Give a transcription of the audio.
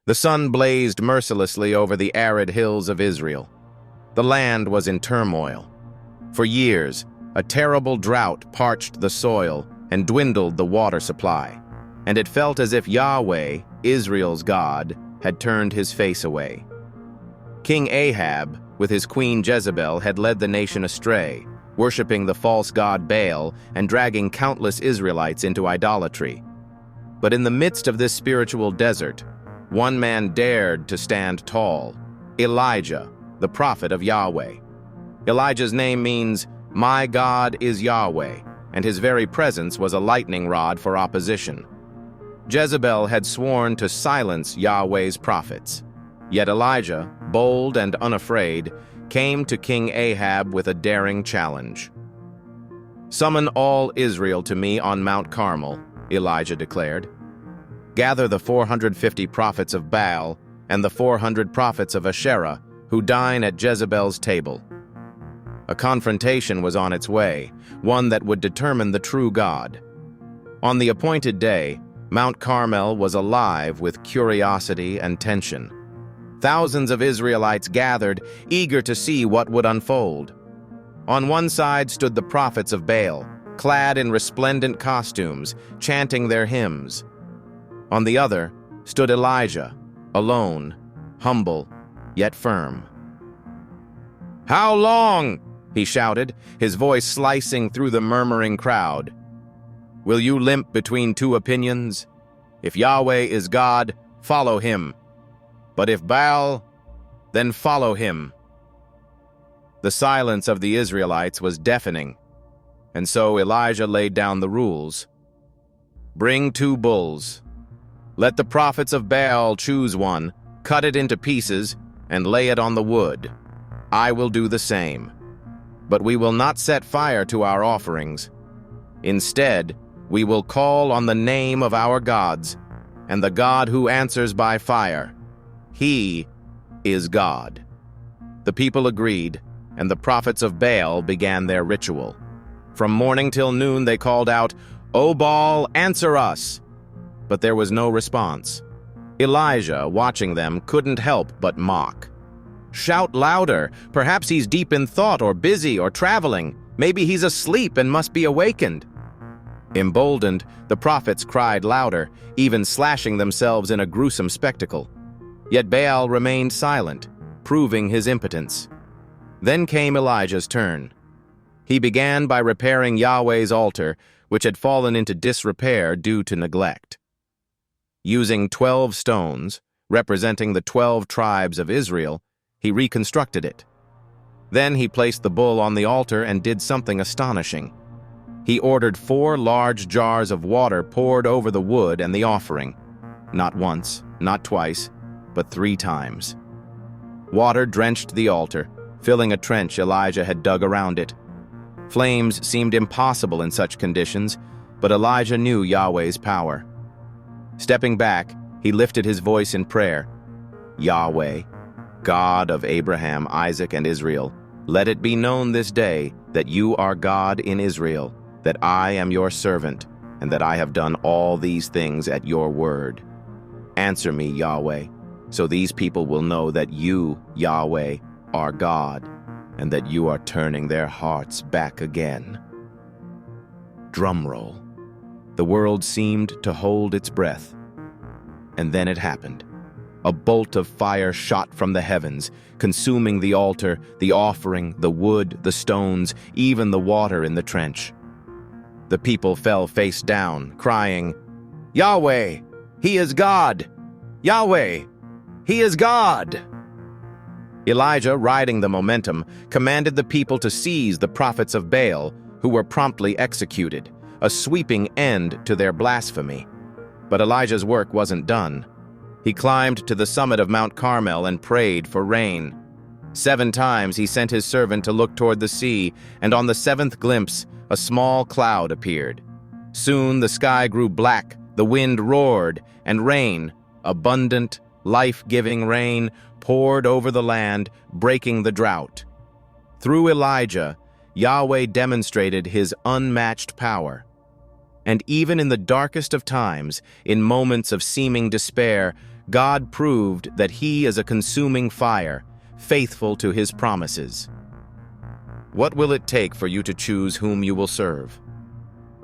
The sun blazed mercilessly over the arid hills of Israel. The land was in turmoil. For years, a terrible drought parched the soil and dwindled the water supply, and it felt as if Yahweh, Israel's God, had turned his face away. King Ahab, with his queen Jezebel, had led the nation astray, worshipping the false god Baal and dragging countless Israelites into idolatry. But in the midst of this spiritual desert, one man dared to stand tall: Elijah, the prophet of Yahweh. Elijah's name means, "My God is Yahweh," and his very presence was a lightning rod for opposition. Jezebel had sworn to silence Yahweh's prophets. Yet Elijah, bold and unafraid, came to King Ahab with a daring challenge. "Summon all Israel to me on Mount Carmel," Elijah declared. "Gather the 450 prophets of Baal and the 400 prophets of Asherah who dine at Jezebel's table." A confrontation was on its way, one that would determine the true God. On the appointed day, Mount Carmel was alive with curiosity and tension. Thousands of Israelites gathered, eager to see what would unfold. On one side stood the prophets of Baal, clad in resplendent costumes, chanting their hymns. On the other stood Elijah, alone, humble, yet firm. "How long?" he shouted, his voice slicing through the murmuring crowd. "Will you limp between two opinions? If Yahweh is God, follow him. But if Baal, then follow him." The silence of the Israelites was deafening, and so Elijah laid down the rules. "Bring 2 bulls. Let the prophets of Baal choose one, cut it into pieces, and lay it on the wood. I will do the same. But we will not set fire to our offerings. Instead, we will call on the name of our gods, and the God who answers by fire. He is God." The people agreed, and the prophets of Baal began their ritual. From morning till noon they called out, "O Baal, answer us!" But there was no response. Elijah, watching them, couldn't help but mock. "Shout louder! Perhaps he's deep in thought or busy or traveling. Maybe he's asleep and must be awakened." Emboldened, the prophets cried louder, even slashing themselves in a gruesome spectacle. Yet Baal remained silent, proving his impotence. Then came Elijah's turn. He began by repairing Yahweh's altar, which had fallen into disrepair due to neglect. Using 12 stones, representing the 12 tribes of Israel, he reconstructed it. Then he placed the bull on the altar and did something astonishing. He ordered 4 large jars of water poured over the wood and the offering. Not once, not twice, but 3 times. Water drenched the altar, filling a trench Elijah had dug around it. Flames seemed impossible in such conditions, but Elijah knew Yahweh's power. Stepping back, he lifted his voice in prayer. "Yahweh, God of Abraham, Isaac, and Israel, let it be known this day that you are God in Israel, that I am your servant, and that I have done all these things at your word. Answer me, Yahweh, so these people will know that you, Yahweh, are God, and that you are turning their hearts back again." Drum roll. The world seemed to hold its breath. And then it happened. A bolt of fire shot from the heavens, consuming the altar, the offering, the wood, the stones, even the water in the trench. The people fell face down, crying, "Yahweh, he is God! Yahweh, he is God!" Elijah, riding the momentum, commanded the people to seize the prophets of Baal, who were promptly executed, a sweeping end to their blasphemy. But Elijah's work wasn't done. He climbed to the summit of Mount Carmel and prayed for rain. 7 times he sent his servant to look toward the sea, and on the 7th glimpse, a small cloud appeared. Soon the sky grew black, the wind roared, and rain, abundant, life-giving rain, poured over the land, breaking the drought. Through Elijah, Yahweh demonstrated his unmatched power. And even in the darkest of times, in moments of seeming despair, God proved that He is a consuming fire, faithful to His promises. What will it take for you to choose whom you will serve?